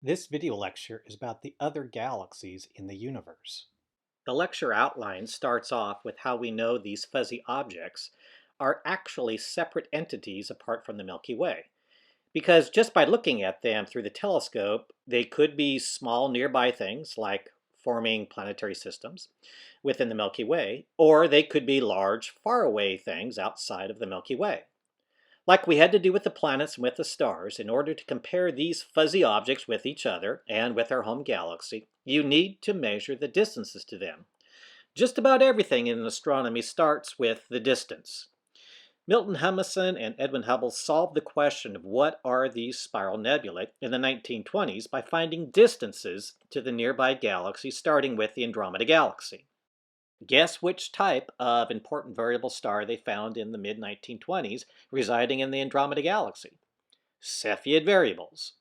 This video lecture is about the other galaxies in the universe. The lecture outline starts off with how we know these fuzzy objects are actually separate entities apart from the Milky Way. Because just by looking at them through the telescope, they could be small nearby things like forming planetary systems within the Milky Way, or they could be large, faraway things outside of the Milky Way. Like we had to do with the planets and with the stars, in order to compare these fuzzy objects with each other and with our home galaxy, you need to measure the distances to them. Just about everything in astronomy starts with the distance. Milton Humason and Edwin Hubble solved the question of what are these spiral nebulae in the 1920s by finding distances to the nearby galaxies, starting with the Andromeda Galaxy. Guess which type of important variable star they found in the mid-1920s residing in the Andromeda Galaxy? Cepheid variables.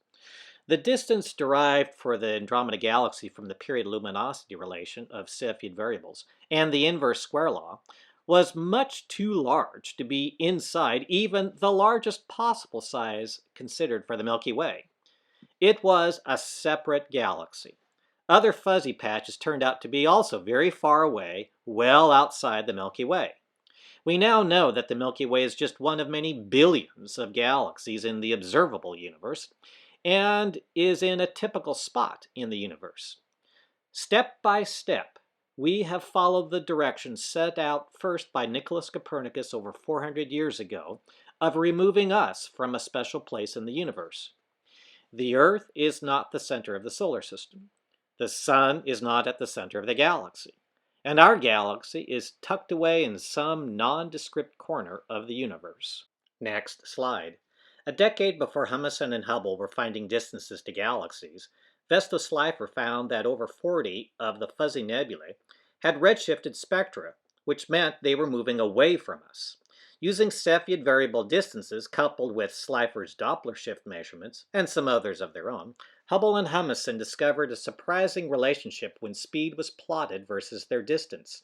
The distance derived for the Andromeda Galaxy from the period luminosity relation of Cepheid variables and the inverse square law was much too large to be inside even the largest possible size considered for the Milky Way. It was a separate galaxy. Other fuzzy patches turned out to be also very far away, well outside the Milky Way. We now know that the Milky Way is just one of many billions of galaxies in the observable universe and is in a typical spot in the universe. Step by step, we have followed the directions set out first by Nicholas Copernicus over 400 years ago of removing us from a special place in the universe. The Earth is not the center of the solar system. The Sun is not at the center of the galaxy. And our galaxy is tucked away in some nondescript corner of the universe. Next slide. A decade before Humason and Hubble were finding distances to galaxies, Vesto Slipher found that over 40 of the fuzzy nebulae had redshifted spectra, which meant they were moving away from us. Using Cepheid variable distances coupled with Slipher's Doppler shift measurements, and some others of their own, Hubble and Humason discovered a surprising relationship when speed was plotted versus their distance.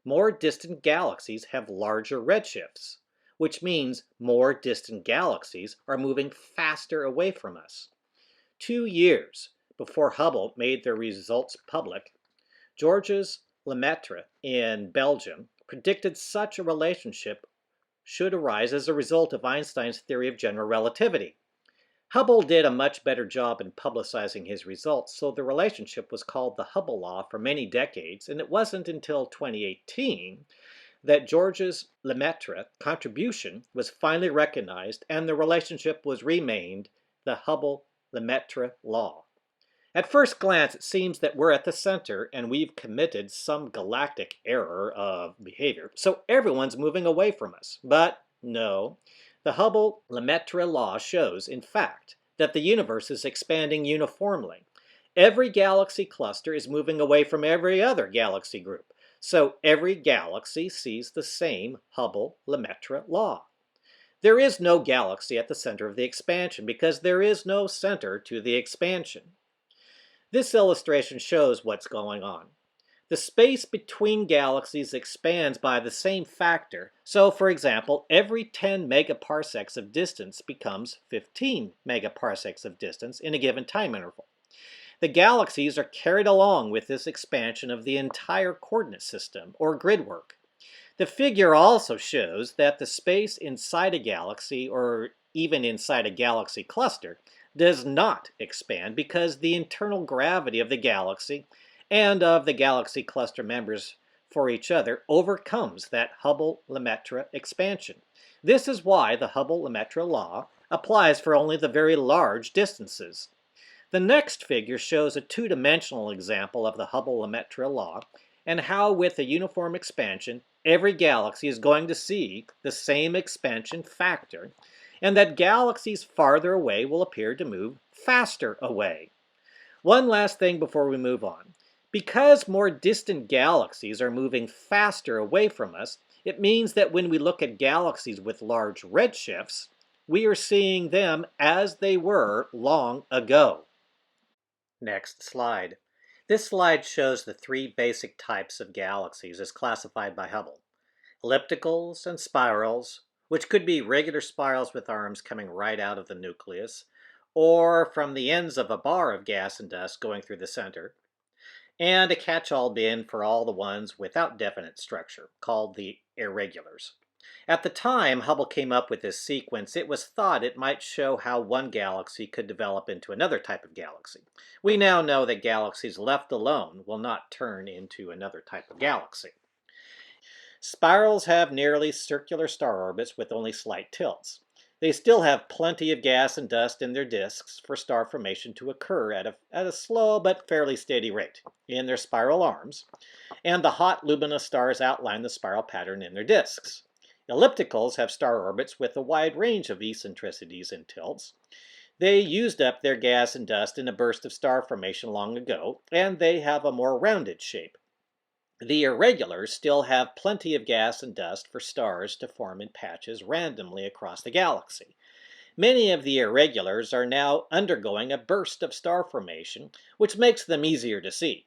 More distant galaxies have larger redshifts, which means more distant galaxies are moving faster away from us. 2 years before Hubble made their results public, Georges Lemaitre in Belgium predicted such a relationship should arise as a result of Einstein's theory of general relativity. Hubble did a much better job in publicizing his results, so the relationship was called the Hubble Law for many decades, and it wasn't until 2018 that Georges Lemaitre contribution was finally recognized and the relationship was renamed the Hubble-Lemaître Law. At first glance, it seems that we're at the center and we've committed some galactic error of behavior, so everyone's moving away from us. But no, the Hubble-Lemaître Law shows, in fact, that the universe is expanding uniformly. Every galaxy cluster is moving away from every other galaxy group, so every galaxy sees the same Hubble-Lemaître Law. There is no galaxy at the center of the expansion because there is no center to the expansion. This illustration shows what's going on. The space between galaxies expands by the same factor, so for example, every 10 megaparsecs of distance becomes 15 megaparsecs of distance in a given time interval. The galaxies are carried along with this expansion of the entire coordinate system, or grid work. The figure also shows that the space inside a galaxy, or even inside a galaxy cluster, does not expand because the internal gravity of the galaxy and of the galaxy cluster members for each other overcomes that Hubble-Lemaître expansion. This is why the Hubble-Lemaître law applies for only the very large distances. The next figure shows a two-dimensional example of the Hubble-Lemaître law and how with a uniform expansion, every galaxy is going to see the same expansion factor, and that galaxies farther away will appear to move faster away. One last thing before we move on. Because more distant galaxies are moving faster away from us, it means that when we look at galaxies with large redshifts, we are seeing them as they were long ago. Next slide. This slide shows the three basic types of galaxies as classified by Hubble. Ellipticals and spirals, which could be regular spirals with arms coming right out of the nucleus, or from the ends of a bar of gas and dust going through the center, and a catch-all bin for all the ones without definite structure, called the irregulars. At the time Hubble came up with this sequence, it was thought it might show how one galaxy could develop into another type of galaxy. We now know that galaxies left alone will not turn into another type of galaxy. Spirals have nearly circular star orbits with only slight tilts. They still have plenty of gas and dust in their disks for star formation to occur at a slow but fairly steady rate in their spiral arms, and the hot luminous stars outline the spiral pattern in their disks. Ellipticals have star orbits with a wide range of eccentricities and tilts. They used up their gas and dust in a burst of star formation long ago, and they have a more rounded shape. The irregulars still have plenty of gas and dust for stars to form in patches randomly across the galaxy. Many of the irregulars are now undergoing a burst of star formation, which makes them easier to see.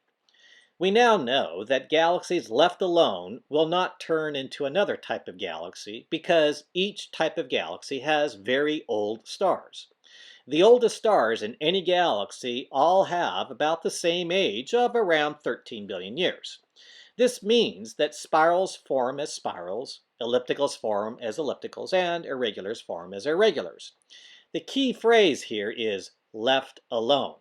We now know that galaxies left alone will not turn into another type of galaxy because each type of galaxy has very old stars. The oldest stars in any galaxy all have about the same age of around 13 billion years. This means that spirals form as spirals, ellipticals form as ellipticals, and irregulars form as irregulars. The key phrase here is left alone.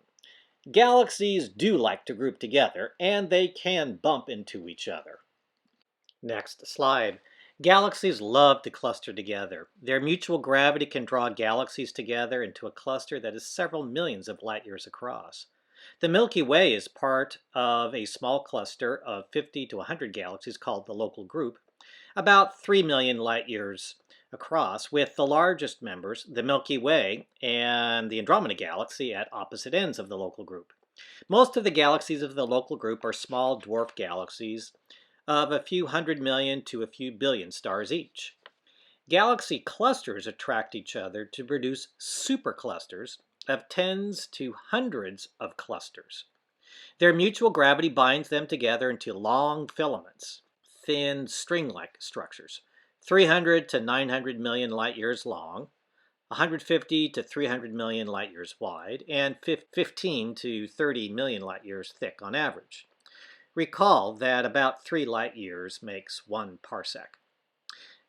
Galaxies do like to group together, and they can bump into each other. Next slide. Galaxies love to cluster together. Their mutual gravity can draw galaxies together into a cluster that is several millions of light years across. The Milky Way is part of a small cluster of 50 to 100 galaxies called the Local Group, about 3 million light years across, with the largest members, the Milky Way and the Andromeda Galaxy, at opposite ends of the Local Group. Most of the galaxies of the Local Group are small dwarf galaxies of a few 100 million to a few billion stars each. Galaxy clusters attract each other to produce superclusters of tens to hundreds of clusters. Their mutual gravity binds them together into long filaments, thin string-like structures, 300 to 900 million light years long, 150 to 300 million light years wide, and 15 to 30 million light years thick on average. Recall that about 3 light years makes 1 parsec.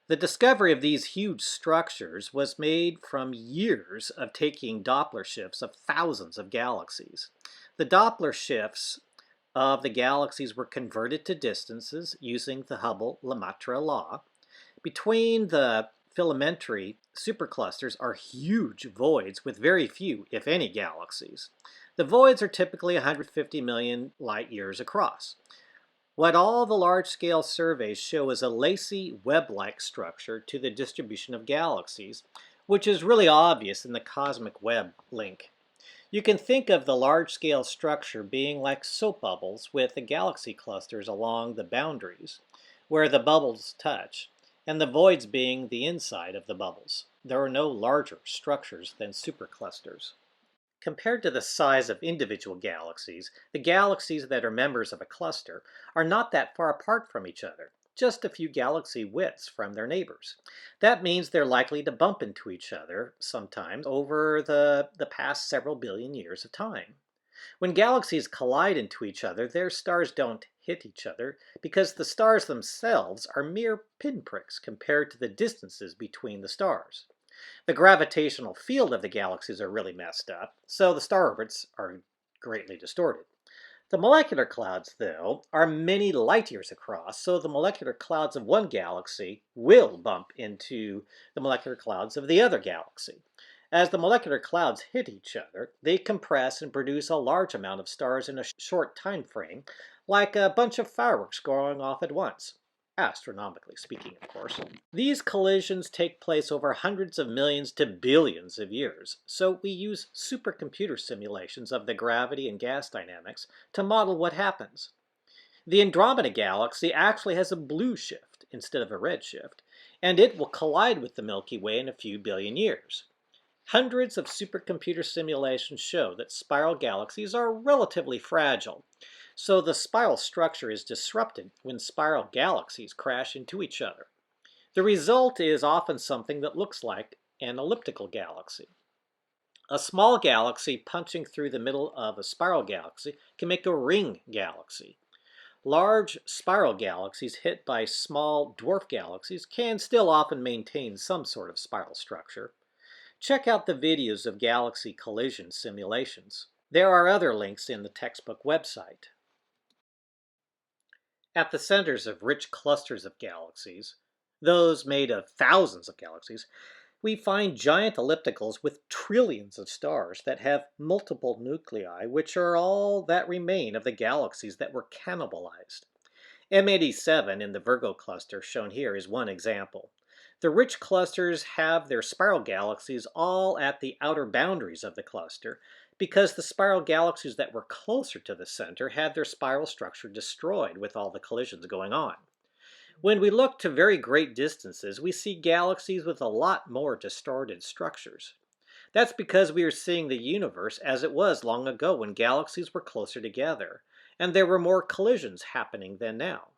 The discovery of these huge structures was made from years of taking Doppler shifts of thousands of galaxies. The Doppler shifts of the galaxies were converted to distances using the Hubble-Lemaître Law. Between the filamentary superclusters are huge voids with very few, if any, galaxies. The voids are typically 150 million light years across. What all the large-scale surveys show is a lacy web-like structure to the distribution of galaxies, which is really obvious in the cosmic web link. You can think of the large-scale structure being like soap bubbles with the galaxy clusters along the boundaries, where the bubbles touch, and the voids being the inside of the bubbles. There are no larger structures than superclusters. Compared to the size of individual galaxies, the galaxies that are members of a cluster are not that far apart from each other, just a few galaxy widths from their neighbors. That means they're likely to bump into each other sometimes over the past several billion years of time. When galaxies collide into each other, their stars don't hit each other because the stars themselves are mere pinpricks compared to the distances between the stars. The gravitational field of the galaxies are really messed up, so the star orbits are greatly distorted. The molecular clouds, though, are many light years across, so the molecular clouds of one galaxy will bump into the molecular clouds of the other galaxy. As the molecular clouds hit each other, they compress and produce a large amount of stars in a short time frame, like a bunch of fireworks going off at once. Astronomically speaking, of course. These collisions take place over hundreds of millions to billions of years, so we use supercomputer simulations of the gravity and gas dynamics to model what happens. The Andromeda Galaxy actually has a blue shift instead of a red shift, and it will collide with the Milky Way in a few billion years. Hundreds of supercomputer simulations show that spiral galaxies are relatively fragile, so the spiral structure is disrupted when spiral galaxies crash into each other. The result is often something that looks like an elliptical galaxy. A small galaxy punching through the middle of a spiral galaxy can make a ring galaxy. Large spiral galaxies hit by small dwarf galaxies can still often maintain some sort of spiral structure. Check out the videos of galaxy collision simulations. There are other links in the textbook website. At the centers of rich clusters of galaxies, those made of thousands of galaxies, we find giant ellipticals with trillions of stars that have multiple nuclei, which are all that remain of the galaxies that were cannibalized. M87 in the Virgo cluster, shown here, is one example. The rich clusters have their spiral galaxies all at the outer boundaries of the cluster because the spiral galaxies that were closer to the center had their spiral structure destroyed with all the collisions going on. When we look to very great distances, we see galaxies with a lot more distorted structures. That's because we are seeing the universe as it was long ago when galaxies were closer together, and there were more collisions happening than now.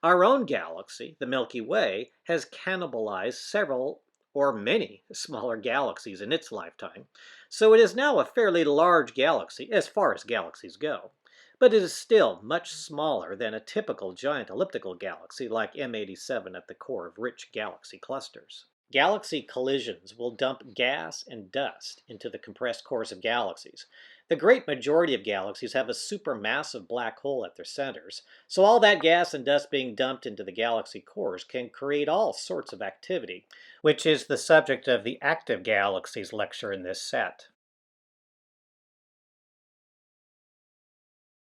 Our own galaxy, the Milky Way, has cannibalized several or many smaller galaxies in its lifetime, so it is now a fairly large galaxy as far as galaxies go. But it is still much smaller than a typical giant elliptical galaxy like M87 at the core of rich galaxy clusters. Galaxy collisions will dump gas and dust into the compressed cores of galaxies. The great majority of galaxies have a supermassive black hole at their centers, so all that gas and dust being dumped into the galaxy cores can create all sorts of activity, which is the subject of the active galaxies lecture in this set.